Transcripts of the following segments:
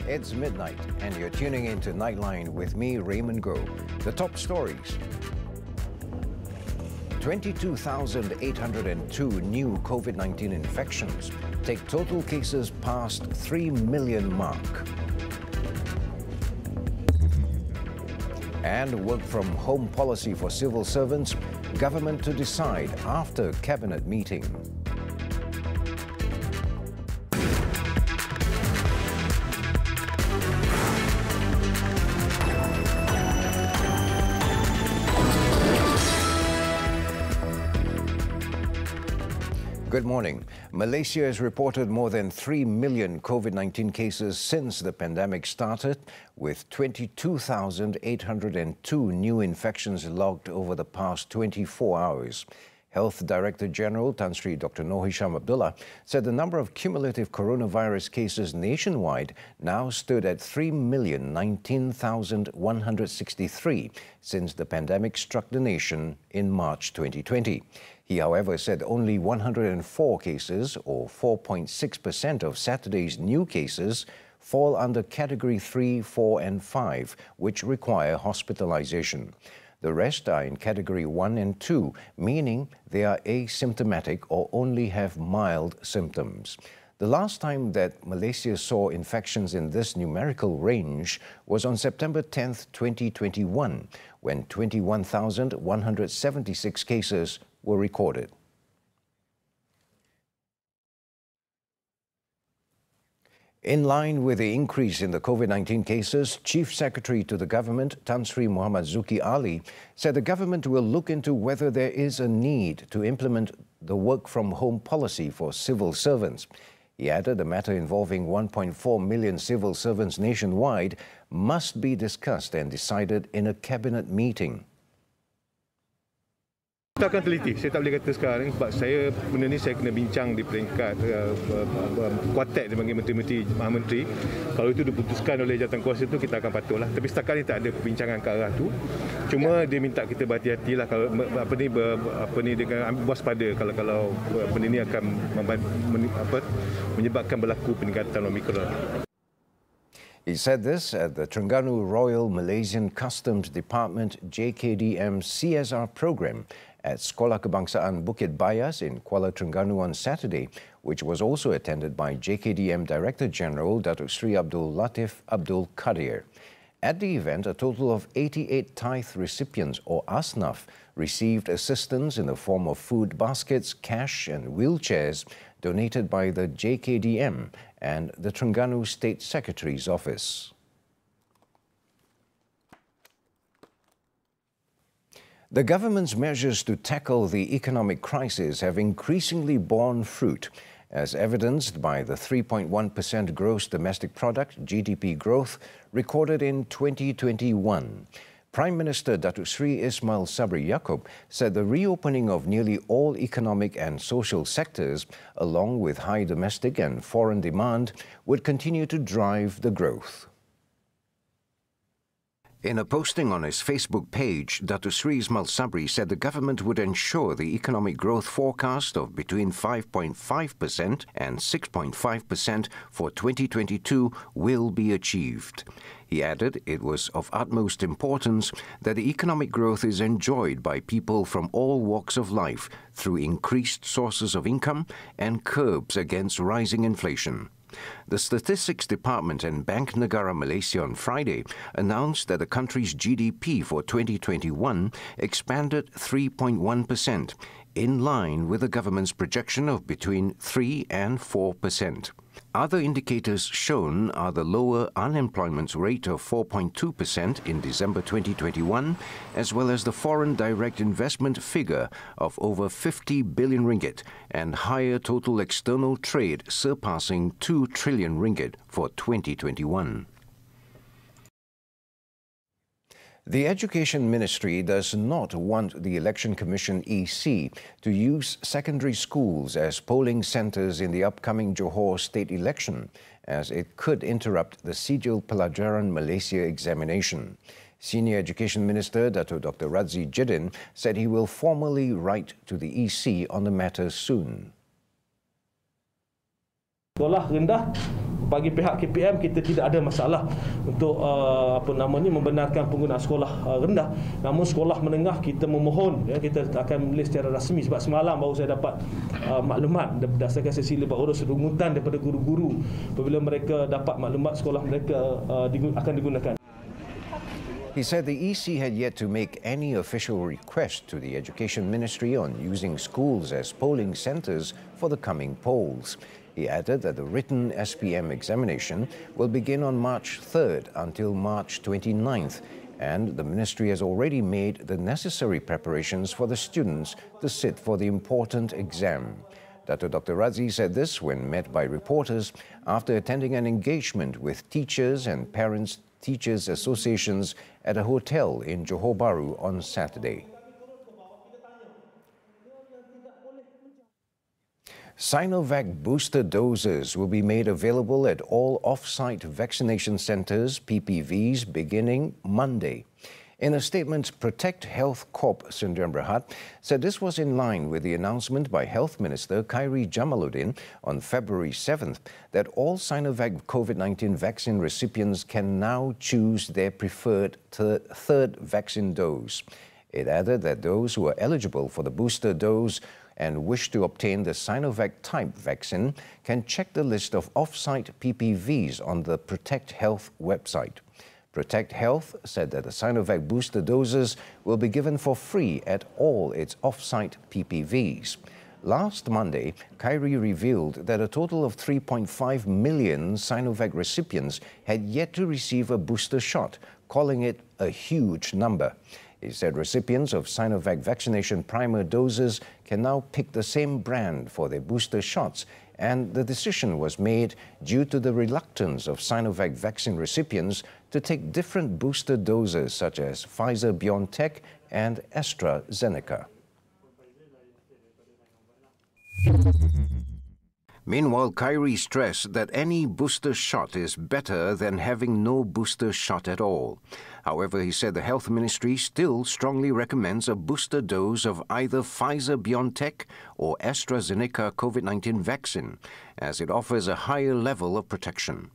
It's midnight, and you're tuning into Nightline with me, Raymond. The top stories. 22,802 new COVID-19 infections take total cases past 3 million mark. And work-from-home policy for civil servants, government to decide after cabinet meeting. Good morning. Malaysia has reported more than 3 million COVID-19 cases since the pandemic started, with 22,802 new infections logged over the past 24 hours. Health Director General Tan Sri Dr. Noor Hisham Abdullah said the number of cumulative coronavirus cases nationwide now stood at 3,019,163 since the pandemic struck the nation in March 2020. He, however, said only 104 cases, or 4.6% of Saturday's new cases, fall under Category 3, 4 and 5, which require hospitalization. The rest are in Category 1 and 2, meaning they are asymptomatic or only have mild symptoms. The last time that Malaysia saw infections in this numerical range was on September 10, 2021, when 21,176 cases were recorded. In line with the increase in the COVID-19 cases, Chief Secretary to the government, Tan Sri Muhammad Zuki Ali, said the government will look into whether there is a need to implement the work-from-home policy for civil servants. He added the matter involving 1.4 million civil servants nationwide must be discussed and decided in a cabinet meeting. Kita akan teliti, saya tak boleh kata sekarang sebab saya benda ni saya kena bincang di peringkat kuartet dipanggil menteri-menteri, menteri. Kalau itu diputuskan oleh jawatan kuasa itu kita akan patuhlah. Tapi setakat ni tak ada perbincangan ke arah tu. Cuma dia minta kita berhati-hatilah kalau apa ni dengan waspada kalau benda ni akan menyebabkan berlaku peningkatan Omicron. He said this at the Terengganu Royal Malaysian Customs Department JKDM CSR program at Sekolah Kebangsaan Bukit Bayas in Kuala Terengganu on Saturday, which was also attended by JKDM Director General Datuk Sri Abdul Latif Abdul Qadir. At the event, a total of 88 tithe recipients, or ASNAF, received assistance in the form of food baskets, cash and wheelchairs donated by the JKDM and the Terengganu State Secretary's office. The government's measures to tackle the economic crisis have increasingly borne fruit, as evidenced by the 3.1% gross domestic product (GDP) growth recorded in 2021. Prime Minister Datuk Sri Ismail Sabri Yaakob said the reopening of nearly all economic and social sectors, along with high domestic and foreign demand, would continue to drive the growth. In a posting on his Facebook page, Datuk Sri Ismail Sabri said the government would ensure the economic growth forecast of between 5.5% and 6.5% for 2022 will be achieved. He added it was of utmost importance that the economic growth is enjoyed by people from all walks of life through increased sources of income and curbs against rising inflation. The Statistics Department and Bank Negara Malaysia on Friday announced that the country's GDP for 2021 expanded 3.1%, in line with the government's projection of between 3 and 4%. Other indicators shown are the lower unemployment rate of 4.2% in December 2021, as well as the foreign direct investment figure of over 50 billion ringgit and higher total external trade surpassing 2 trillion ringgit for 2021. The Education Ministry does not want the Election Commission EC to use secondary schools as polling centres in the upcoming Johor state election, as it could interrupt the Sijil Pelajaran Malaysia examination. Senior Education Minister Dato Dr. Razzie Jidin said he will formally write to the EC on the matter soon. Sekolah rendah bagi pihak KPM kita tidak ada masalah untuk membenarkan penggunaan sekolah rendah. Namun sekolah menengah kita memohon, kita akan menulis secara rasmi, sebab semalam baru saya dapat maklumat berdasarkan sesi lepas urus rungutan daripada guru-guru apabila mereka dapat maklumat sekolah mereka akan digunakan. He said the EC had yet to make any official request to the Education Ministry on using schools as polling centres for the coming polls. He added that the written SPM examination will begin on March 3rd until March 29th, and the ministry has already made the necessary preparations for the students to sit for the important exam. Dr. Razi said this when met by reporters after attending an engagement with teachers and parents teachers associations at a hotel in Johor Bahru on Saturday. Sinovac booster doses will be made available at all Offsite vaccination centres, PPVs, beginning Monday. In a statement, Protect Health Corp Sdn Bhd said this was in line with the announcement by Health Minister Khairi Jamaluddin on February 7th that all Sinovac COVID-19 vaccine recipients can now choose their preferred third vaccine dose. It added that those who are eligible for the booster dose and wish to obtain the Sinovac type vaccine can check the list of off-site PPVs on the Protect Health website. Protect Health said that the Sinovac booster doses will be given for free at all its off-site PPVs. Last Monday, Khairi revealed that a total of 3.5 million Sinovac recipients had yet to receive a booster shot, calling it a huge number. He said recipients of Sinovac vaccination primer doses can now pick the same brand for their booster shots, and the decision was made due to the reluctance of Sinovac vaccine recipients to take different booster doses such as Pfizer-BioNTech and AstraZeneca. Meanwhile, Khairi stressed that any booster shot is better than having no booster shot at all. However, he said the Health Ministry still strongly recommends a booster dose of either Pfizer-BioNTech or AstraZeneca COVID-19 vaccine, as it offers a higher level of protection.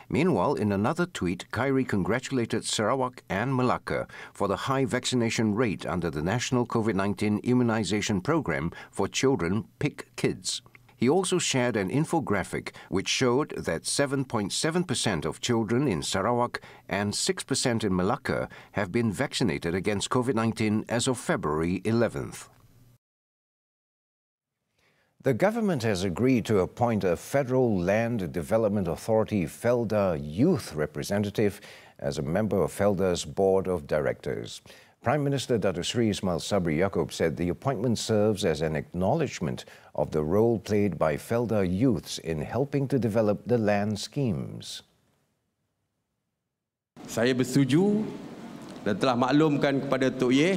Meanwhile, in another tweet, Khairi congratulated Sarawak and Malacca for the high vaccination rate under the National COVID-19 Immunisation Programme for Children Pick Kids. He also shared an infographic which showed that 7.7% of children in Sarawak and 6% in Malacca have been vaccinated against COVID-19 as of February 11th. The government has agreed to appoint a Federal Land Development Authority FELDA youth representative as a member of FELDA's Board of Directors. Prime Minister Dato Sri Ismail Sabri Yaakob said the appointment serves as an acknowledgement of the role played by FELDA youths in helping to develop the land schemes. Saya bersetuju dan telah maklumkan kepada Tok Yeh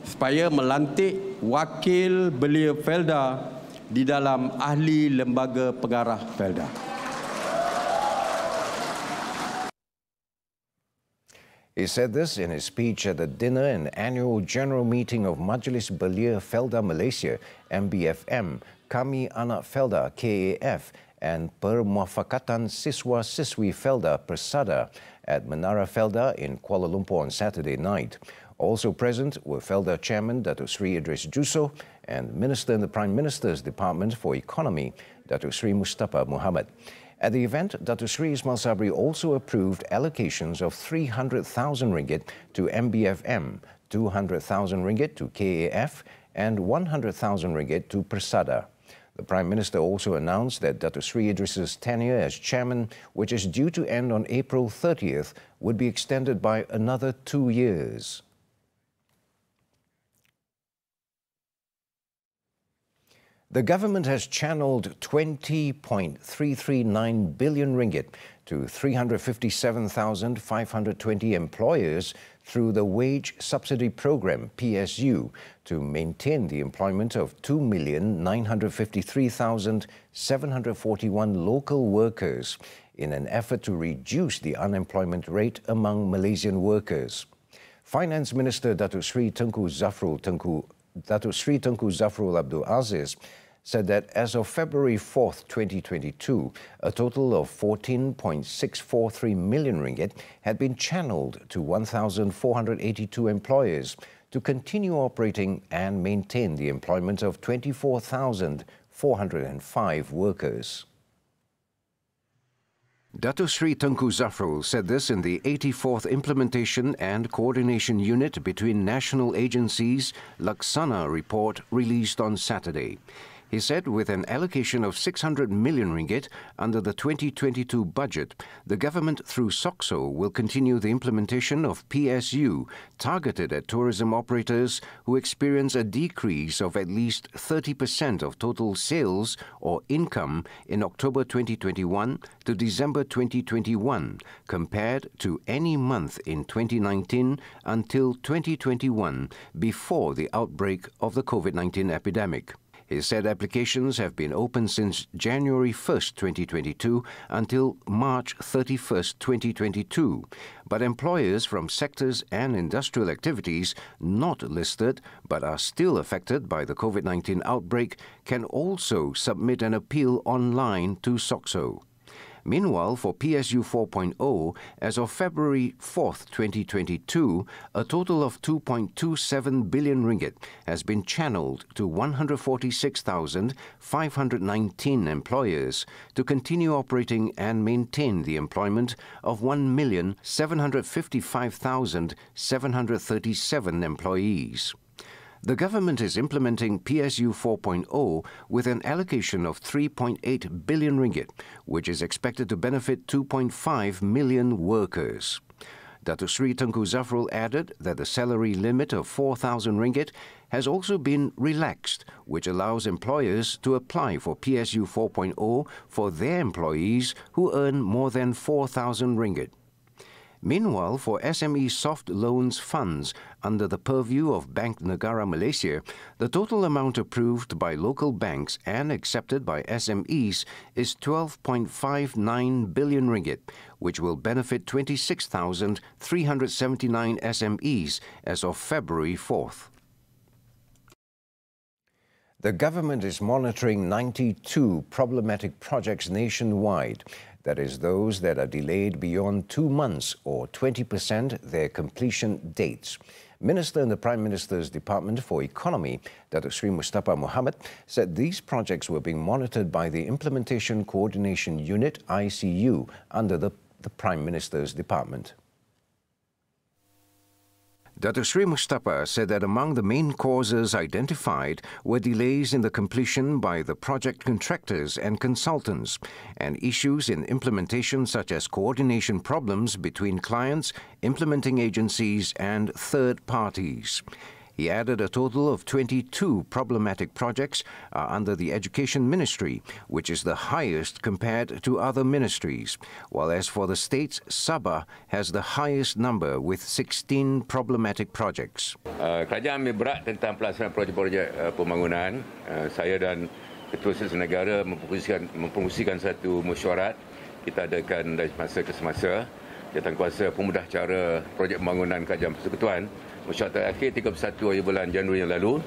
supaya melantik wakil belia FELDA di dalam ahli lembaga pengarah FELDA. He said this in his speech at the dinner and annual general meeting of Majlis Belia Felda Malaysia, MBFM, Kami Anak Felda, KAF, and Permuafakatan Siswa-Siswi Felda, Persada, at Menara Felda in Kuala Lumpur on Saturday night. Also present were Felda Chairman Dato Sri Idris Juso and Minister in the Prime Minister's Department for Economy, Dato Sri Mustafa Muhammad. At the event, Dato Sri Ismail Sabri also approved allocations of 300,000 ringgit to MBFM, 200,000 ringgit to KAF, and 100,000 ringgit to Persada. The Prime Minister also announced that Dato Sri Idris's tenure as chairman, which is due to end on April 30th, would be extended by another 2 years. The government has channeled 20.339 billion ringgit to 357,520 employers through the Wage Subsidy Program, PSU, to maintain the employment of 2,953,741 local workers in an effort to reduce the unemployment rate among Malaysian workers. Finance Minister Dato Sri Tengku Zafrul Abdul Aziz said that as of February 4th, 2022, a total of 14.643 million ringgit had been channeled to 1,482 employers to continue operating and maintain the employment of 24,405 workers. Dato Sri Tengku Zafrul said this in the 84th Implementation and Coordination Unit between National Agencies Laksana report released on Saturday. He said with an allocation of 600 million ringgit under the 2022 budget, the government through SOCSO will continue the implementation of PSU targeted at tourism operators who experience a decrease of at least 30% of total sales or income in October 2021 to December 2021 compared to any month in 2019 until 2021 before the outbreak of the COVID-19 epidemic. He said applications have been open since January 1st, 2022 until March 31st, 2022, but employers from sectors and industrial activities not listed but are still affected by the COVID-19 outbreak can also submit an appeal online to SOCSO. Meanwhile, for PSU 4.0, as of February 4th, 2022, a total of 2.27 billion ringgit has been channeled to 146,519 employers to continue operating and maintain the employment of 1,755,737 employees. The government is implementing PSU 4.0 with an allocation of 3.8 billion ringgit, which is expected to benefit 2.5 million workers. Dato Sri Tengku Zafrul added that the salary limit of 4,000 ringgit has also been relaxed, which allows employers to apply for PSU 4.0 for their employees who earn more than 4,000 ringgit. Meanwhile, for SME soft loans funds under the purview of Bank Negara Malaysia, the total amount approved by local banks and accepted by SMEs is 12.59 billion ringgit, which will benefit 26,379 SMEs as of February 4th. The government is monitoring 92 problematic projects nationwide. That is, those that are delayed beyond 2 months or 20% their completion dates. Minister in the Prime Minister's Department for Economy, Dato Sri Mustafa Mohamad, said these projects were being monitored by the Implementation Coordination Unit, ICU, under the Prime Minister's Department. Dato Sri Mustafa said that among the main causes identified were delays in the completion by the project contractors and consultants, and issues in implementation such as coordination problems between clients, implementing agencies and third parties. He added a total of 22 problematic projects are under the Education Ministry, which is the highest compared to other ministries, while as for the states, Sabah has the highest number with 16 problematic projects. Kerajaan ambil berat tentang pelaksanaan projek-projek pembangunan. Saya dan Ketua Sesi Negara mempromosikan satu mesyuarat. Kita adakan dari semasa ke semasa. Jawatankuasa pemudah cara projek pembangunan Kerajaan Persekutuan. Mesyuarat terakhir 31 hari bulan Januari yang lalu,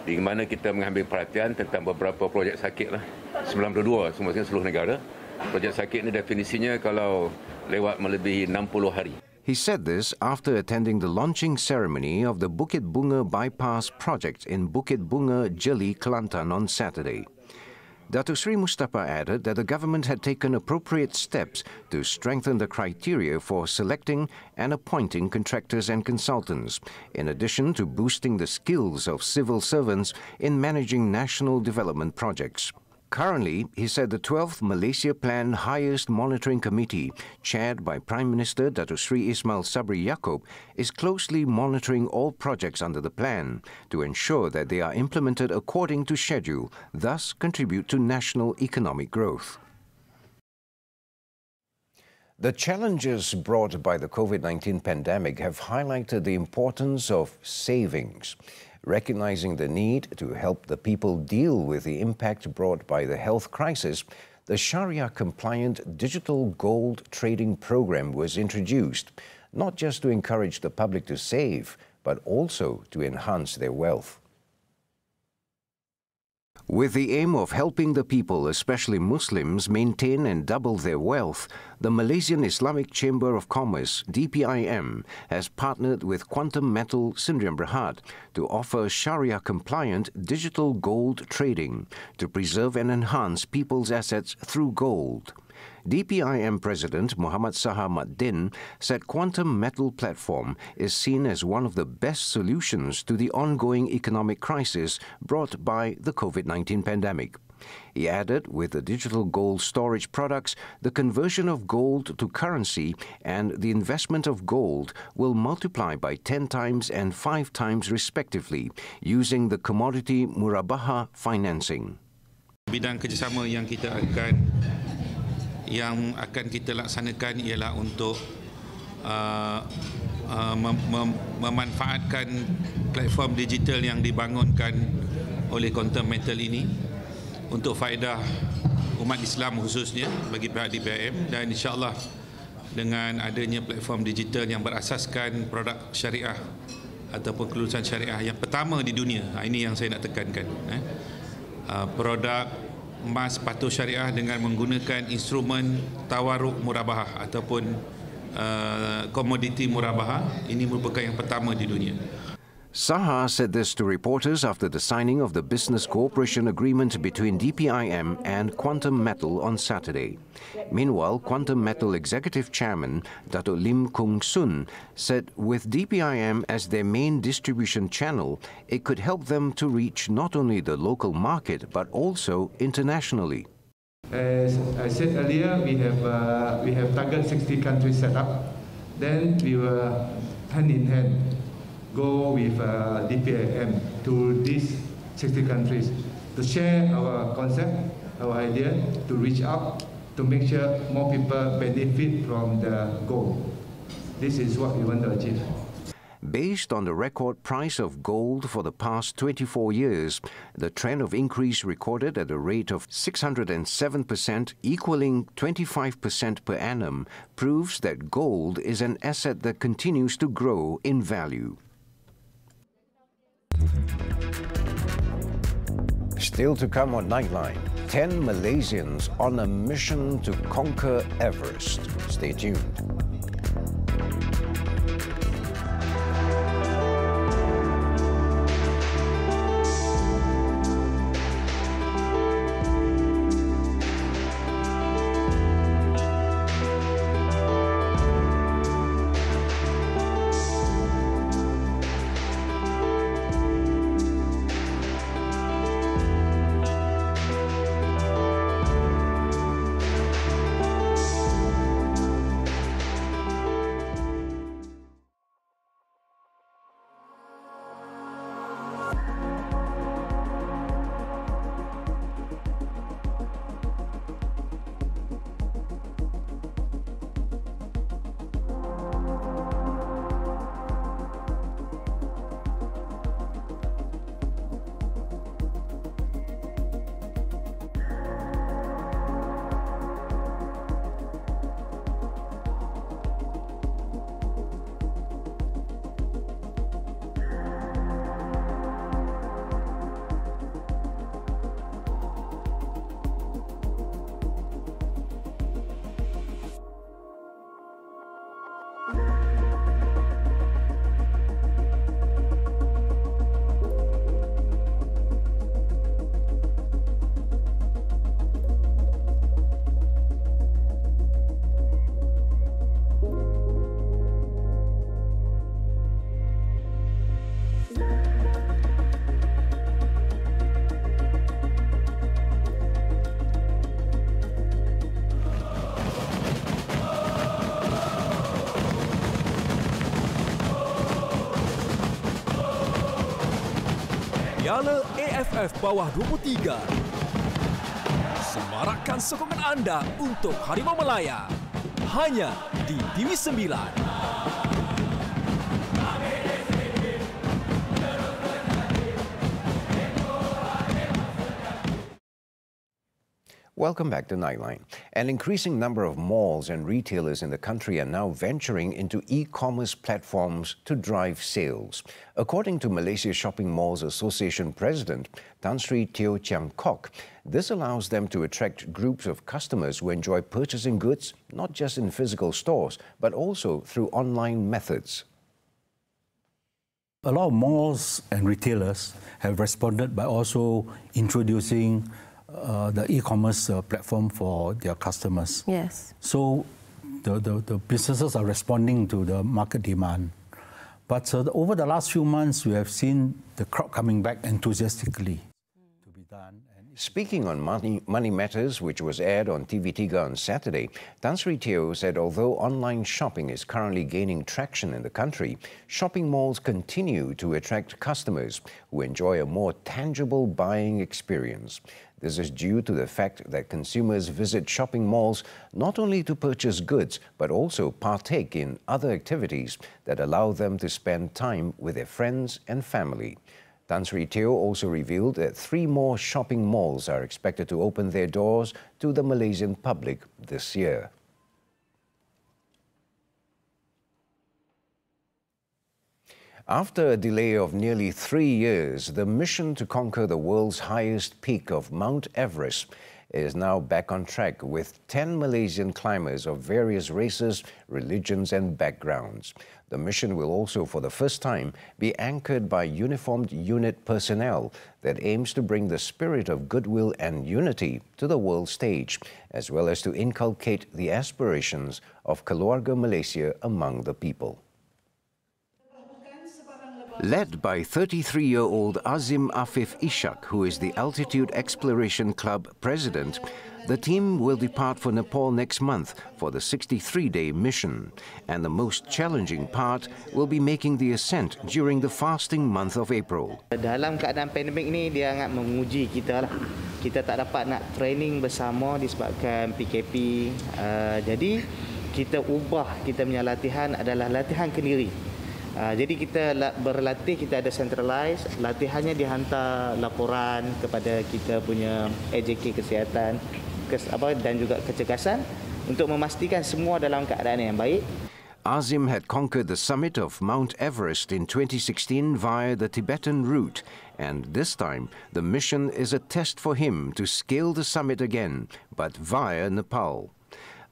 di mana kita mengambil perhatian tentang beberapa projek sakit lah. 92 semua seluruh negara. Projek sakit ini definisinya kalau lewat melebihi 60 hari. He said this after attending the launching ceremony of the Bukit Bunga Bypass project in Bukit Bunga, Jeli, Kelantan on Saturday. Dato Sri Mustafa added that the government had taken appropriate steps to strengthen the criteria for selecting and appointing contractors and consultants, in addition to boosting the skills of civil servants in managing national development projects. Currently, he said the 12th Malaysia Plan Highest Monitoring Committee, chaired by Prime Minister Dato Sri Ismail Sabri Yaakob, is closely monitoring all projects under the plan to ensure that they are implemented according to schedule, thus contribute to national economic growth. The challenges brought by the COVID-19 pandemic have highlighted the importance of savings. Recognizing the need to help the people deal with the impact brought by the health crisis, the Sharia-compliant digital gold trading program was introduced, not just to encourage the public to save, but also to enhance their wealth. With the aim of helping the people, especially Muslims, maintain and double their wealth, the Malaysian Islamic Chamber of Commerce, DPIM, has partnered with Quantum Metal Sdn Bhd to offer Sharia-compliant digital gold trading to preserve and enhance people's assets through gold. DPIM President Muhammad Saha Maddin said Quantum Metal platform is seen as one of the best solutions to the ongoing economic crisis brought by the COVID-19 pandemic. He added, with the digital gold storage products, the conversion of gold to currency and the investment of gold will multiply by 10 times and 5 times respectively using the commodity murabaha financing. Bidang kerjasama yang akan kita laksanakan ialah untuk memanfaatkan platform digital yang dibangunkan oleh Quantum Metal ini untuk faedah umat Islam khususnya bagi pihak DPIM, dan insyaAllah dengan adanya platform digital yang berasaskan produk syariah ataupun kelulusan syariah yang pertama di dunia, ini yang saya nak tekankan, produk emas patuh syariah dengan menggunakan instrumen tawaruk murabahah ataupun komoditi murabahah, ini merupakan yang pertama di dunia. Saha said this to reporters after the signing of the business cooperation agreement between DPIM and Quantum Metal on Saturday. Meanwhile, Quantum Metal Executive Chairman Dato' Lim Kung Sun said with DPIM as their main distribution channel, it could help them to reach not only the local market but also internationally. As I said earlier, we have target 60 countries set up. Then we will hand in hand go with DPIM to these 60 countries to share our concept, our idea, to reach out, to make sure more people benefit from the gold. This is what we want to achieve. Based on the record price of gold for the past 24 years, the trend of increase recorded at a rate of 607%, equaling 25% per annum, proves that gold is an asset that continues to grow in value. Still to come on Nightline, 10 Malaysians on a mission to conquer Everest. Stay tuned. Piala AFF Bawah 23. Semarakkan sokongan anda untuk Harimau Malaya. Hanya di TV9. Welcome back to Nightline. An increasing number of malls and retailers in the country are now venturing into e-commerce platforms to drive sales. According to Malaysia Shopping Malls Association President Tan Sri Teo Chiang Kok, this allows them to attract groups of customers who enjoy purchasing goods not just in physical stores, but also through online methods. A lot of malls and retailers have responded by also introducing the e-commerce platform for their customers. Yes. So the businesses are responding to the market demand. But over the last few months, we have seen the crowd coming back enthusiastically to be done. Speaking on money matters, which was aired on TV Tiga on Saturday, Tan Sri Teo said although online shopping is currently gaining traction in the country, shopping malls continue to attract customers who enjoy a more tangible buying experience. This is due to the fact that consumers visit shopping malls not only to purchase goods, but also partake in other activities that allow them to spend time with their friends and family. Tan Sri Teo also revealed that 3 more shopping malls are expected to open their doors to the Malaysian public this year. After a delay of nearly 3 years, the mission to conquer the world's highest peak of Mount Everest is now back on track with 10 Malaysian climbers of various races, religions and backgrounds. The mission will also, for the first time, be anchored by uniformed unit personnel that aims to bring the spirit of goodwill and unity to the world stage, as well as to inculcate the aspirations of Keluarga Malaysia among the people. Led by 33-year-old Azim Afif Ishak, who is the Altitude Exploration Club president, the team will depart for Nepal next month for the 63-day mission. And the most challenging part will be making the ascent during the fasting month of April. Dalam keadaan pandemik ni, dia sangat menguji kita lah. Kita tak dapat nak training bersama disebabkan PKP. Jadi, kita ubah kita punya latihan adalah latihan kendiri. Jadi kita berlatih, kita ada centralized, latihannya dihantar laporan kepada kita punya AJK kesihatan dan juga kecergasan untuk memastikan semua dalam keadaan yang baik. Azim had conquered the summit of Mount Everest in 2016 via the Tibetan route, and this time the mission is a test for him to scale the summit again, but via Nepal.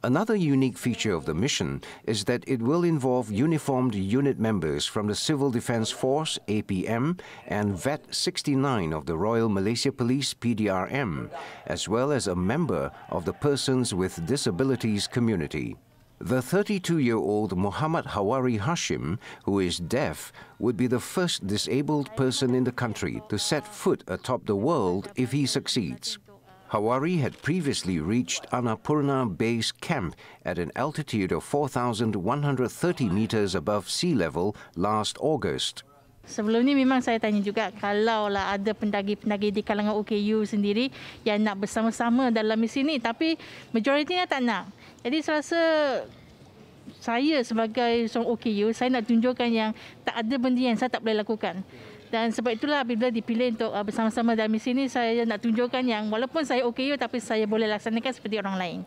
Another unique feature of the mission is that it will involve uniformed unit members from the Civil Defence Force, APM, and VET 69 of the Royal Malaysia Police, PDRM, as well as a member of the Persons with Disabilities community. The 32-year-old Muhammad Hawari Hashim, who is deaf, would be the first disabled person in the country to set foot atop the world if he succeeds. Hawari had previously reached Annapurna Base Camp at an altitude of 4,130 meters above sea level last August. Sebelum ni memang saya tanya juga kalaulah ada pendaki-pendaki di kalangan OKU sendiri yang nak bersama-sama dalam misi ni, tapi majoritinya tak nak. Jadi saya rasa saya sebagai seorang OKU, saya nak tunjukkan yang tak ada benda yang saya tak boleh lakukan. Dan sebab itulah bila dipilih untuk bersama-sama dalam misi ini, saya nak tunjukkan yang walaupun saya OKU tapi saya boleh laksanakan seperti orang lain.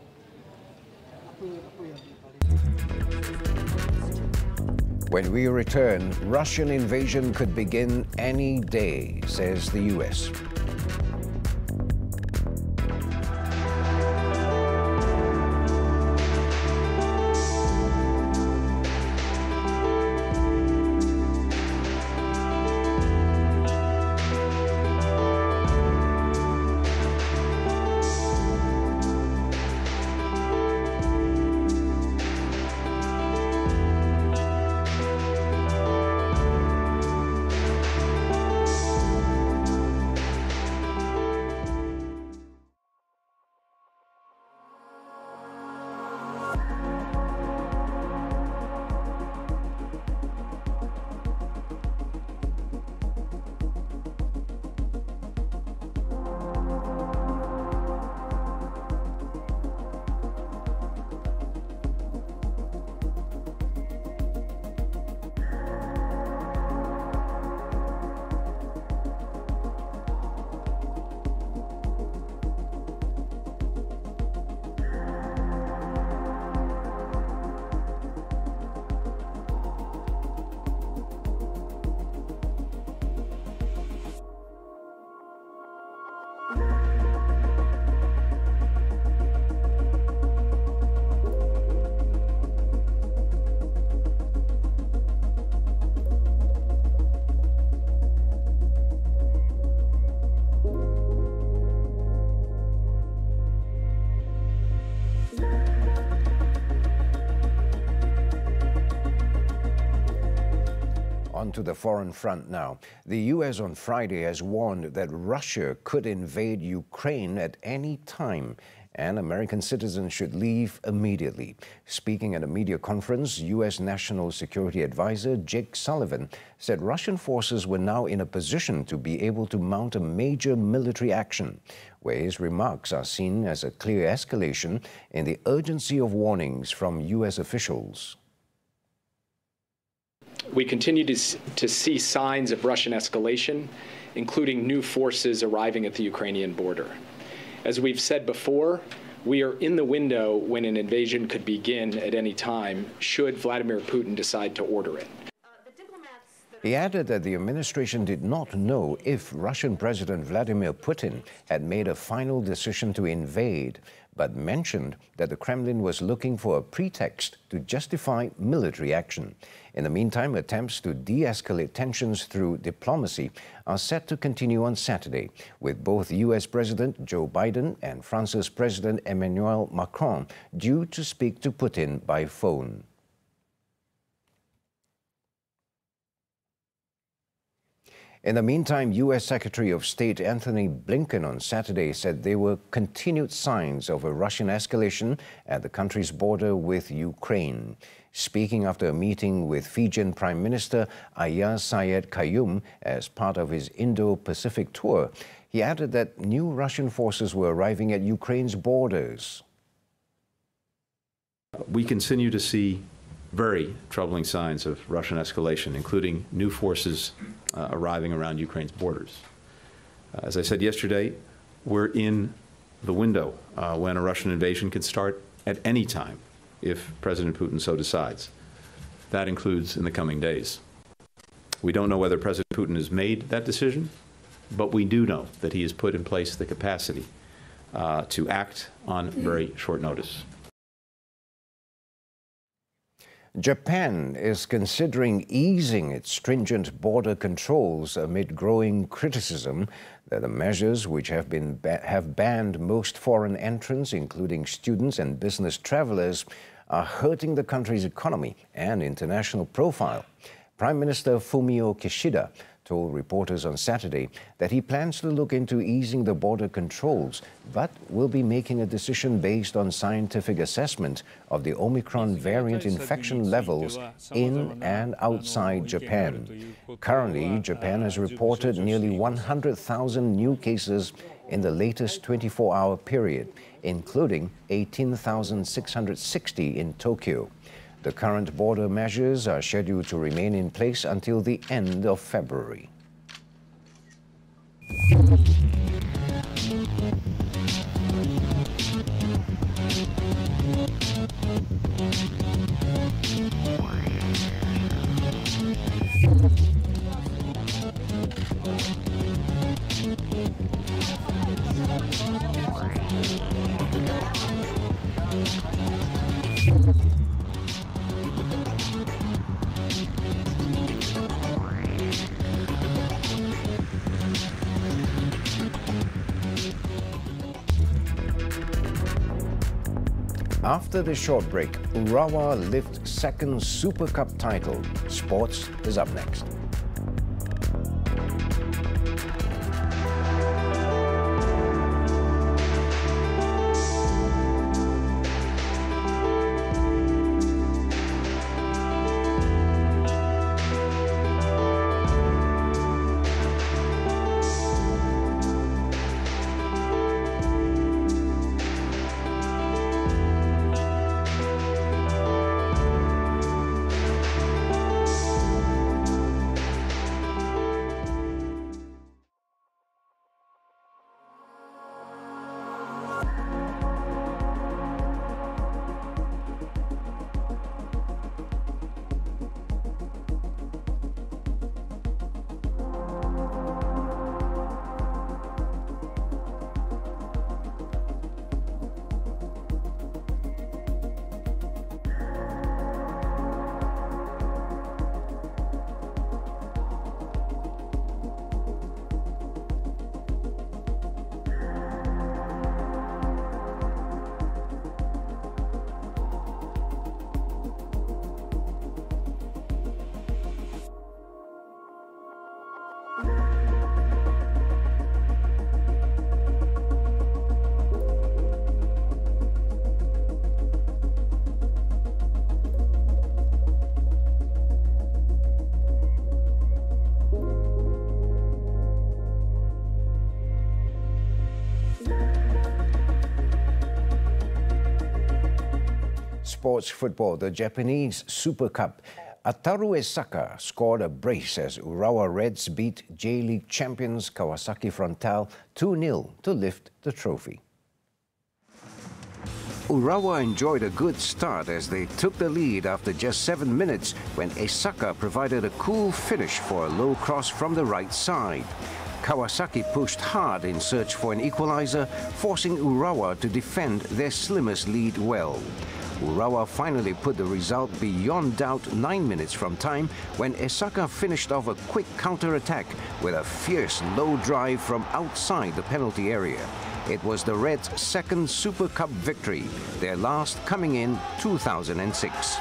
When we return, Russian invasion could begin any day, says the US. Onto the foreign front now. The U.S. on Friday has warned that Russia could invade Ukraine at any time, and American citizens should leave immediately. Speaking at a media conference, U.S. National Security Advisor Jake Sullivan said Russian forces were now in a position to be able to mount a major military action, where his remarks are seen as a clear escalation in the urgency of warnings from U.S. officials. We continue to see signs of Russian escalation, including new forces arriving at the Ukrainian border. As we've said before, we are in the window when an invasion could begin at any time, should Vladimir Putin decide to order it. He added that the administration did not know if Russian President Vladimir Putin had made a final decision to invade, but mentioned that the Kremlin was looking for a pretext to justify military action. In the meantime, attempts to de-escalate tensions through diplomacy are set to continue on Saturday, with both U.S. President Joe Biden and France's President Emmanuel Macron due to speak to Putin by phone. In the meantime, U.S. Secretary of State Anthony Blinken on Saturday said there were continued signs of a Russian escalation at the country's border with Ukraine. Speaking after a meeting with Fijian Prime Minister Ayaz Sayed Qayyum as part of his Indo-Pacific tour, he added that new Russian forces were arriving at Ukraine's borders. We continue to see very troubling signs of Russian escalation, including new forces arriving around Ukraine's borders. As I said yesterday, we're in the window when a Russian invasion can start at any time if President Putin so decides. That includes in the coming days. We don't know whether President Putin has made that decision, but we do know that he has put in place the capacity to act on very short notice. Japan is considering easing its stringent border controls amid growing criticism that the measures, which have banned most foreign entrants, including students and business travelers, are hurting the country's economy and international profile. Prime Minister Fumio Kishida told reporters on Saturday that he plans to look into easing the border controls, but will be making a decision based on scientific assessment of the Omicron variant infection levels in and outside Japan. Currently, Japan has reported nearly 100,000 new cases in the latest 24-hour period, including 18,660 in Tokyo. The current border measures are scheduled to remain in place until the end of February. After the short break, Urawa lifts second Super Cup title. Sports is up next. sports football, the Japanese Super Cup. Ataru Esaka scored a brace as Urawa Reds beat J-League champions Kawasaki Frontale 2-0 to lift the trophy. Urawa enjoyed a good start as they took the lead after just 7 minutes when Esaka provided a cool finish for a low cross from the right side. Kawasaki pushed hard in search for an equalizer, forcing Urawa to defend their slimmest lead well. Urawa finally put the result beyond doubt 9 minutes from time when Esaka finished off a quick counter-attack with a fierce low drive from outside the penalty area. It was the Reds' second Super Cup victory, their last coming in 2006.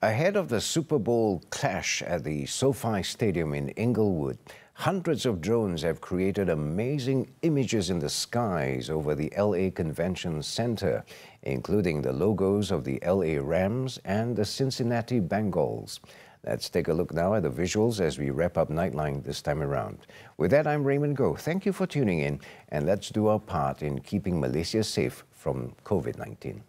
Ahead of the Super Bowl clash at the SoFi Stadium in Inglewood, hundreds of drones have created amazing images in the skies over the LA Convention Center, including the logos of the LA Rams and the Cincinnati Bengals. Let's take a look now at the visuals as we wrap up Nightline this time around. With that, I'm Raymond Goh. Thank you for tuning in, and let's do our part in keeping Malaysia safe from COVID-19.